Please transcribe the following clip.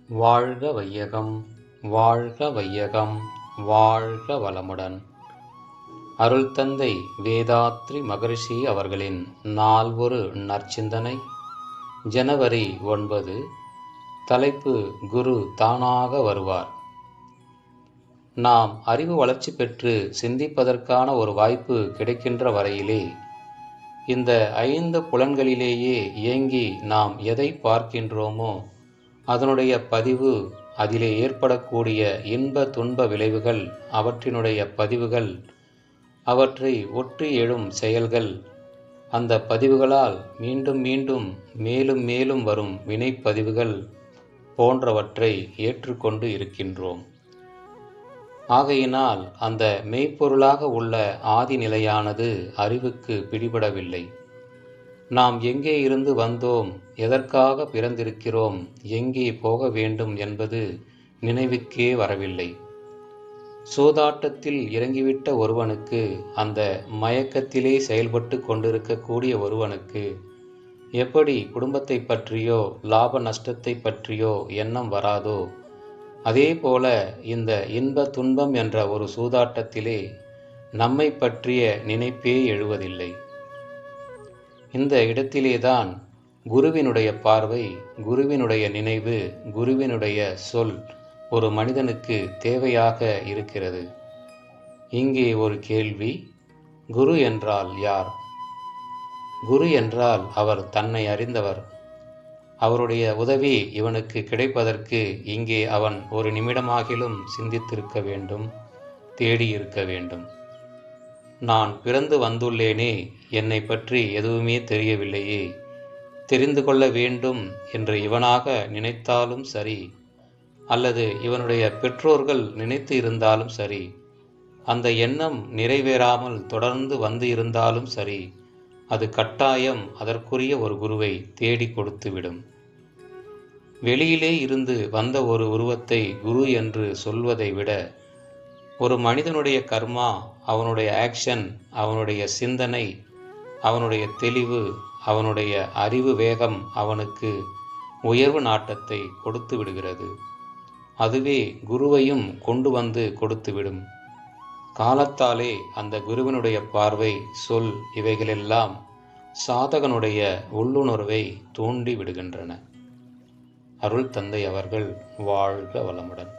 வாழ்க வையகம், வாழ்க வையகம், வாழ்க வளமுடன். அருள்தந்தை வேதாத்ரி மகரிஷி அவர்களின் நால்வொரு நற்சிந்தனை. ஜனவரி 9. தலைப்பு: குரு தானாக வருவார். நாம் அறிவு வளர்ச்சி பெற்று சிந்திப்பதற்கான ஒரு வாய்ப்பு கிடைக்கின்ற வரையிலே இந்த 5 புலன்களிலேயே இயங்கி நாம் எதை பார்க்கின்றோமோ அதனுடைய பதிவு, அதிலே ஏற்படக்கூடிய இன்ப துன்ப விளைவுகள், அவற்றினுடைய பதிவுகள், அவற்றை ஒற்றி எழும் செயல்கள், அந்த பதிவுகளால் மீண்டும் மீண்டும் மேலும் மேலும் வரும் வினைப்பதிவுகள் போன்றவற்றை ஏற்றுக்கொண்டு இருக்கின்றோம். ஆகையினால் அந்த மெய்ப்பொருளாக உள்ள ஆதிநிலையானது அறிவுக்கு பிடிபடவில்லை. நாம் எங்கே இருந்து வந்தோம், எதற்காக பிறந்திருக்கிறோம், எங்கே போக வேண்டும் என்பது நினைவுக்கே வரவில்லை. சூதாட்டத்தில் இறங்கிவிட்ட ஒருவனுக்கு, அந்த மயக்கத்திலே செயல்பட்டு கொண்டிருக்கக்கூடிய ஒருவனுக்கு எப்படி குடும்பத்தை பற்றியோ லாப நஷ்டத்தை பற்றியோ எண்ணம் வராதோ, அதே போல இந்த இன்ப துன்பம் என்ற ஒரு சூதாட்டத்திலே நம்மை பற்றிய நினைப்பே எழுவதில்லை. இந்த இடத்திலேதான் குருவினுடைய பார்வை, குருவினுடைய நினைவு, குருவினுடைய சொல் ஒரு மனிதனுக்கு தேவையாக இருக்கிறது. இங்கே ஒரு கேள்வி: குரு என்றால் யார்? குரு என்றால் அவர் தன்னை அறிந்தவர். அவருடைய உதவி இவனுக்கு கிடைப்பதற்கு இங்கே அவன் ஒரு நிமிடமாகிலும் சிந்தித்திருக்க வேண்டும், தேடியிருக்க வேண்டும். நான் பிறந்து வந்துள்ளேனே, என்னை பற்றி எதுவுமே தெரியவில்லையே, தெரிந்து கொள்ள வேண்டும் என்று இவனாக நினைத்தாலும் சரி, அல்லது இவனுடைய பெற்றோர்கள் நினைத்து இருந்தாலும் சரி, அந்த எண்ணம் நிறைவேறாமல் தொடர்ந்து வந்து இருந்தாலும் சரி, அது கட்டாயம் அதற்குரிய ஒரு குருவை தேடி கொடுத்துவிடும். வெளியிலே இருந்து வந்த ஒரு உருவத்தை குரு என்று சொல்வதை விட, ஒரு மனிதனுடைய கர்மா, அவனுடைய ஆக்ஷன், அவனுடைய சிந்தனை, அவனுடைய தெளிவு, அவனுடைய அறிவு வேகம் அவனுக்கு உயர்வு நாட்டத்தை கொடுத்து விடுகிறது. அதுவே குருவையும் கொண்டு வந்து கொடுத்துவிடும். காலத்தாலே அந்த குருவினுடைய பார்வை, சொல் இவைகளெல்லாம் சாதகனுடைய உள்ளுணர்வை தூண்டி விடுகின்றன. அருள் தந்தை அவர்கள் வாழ்க வளமுடன்.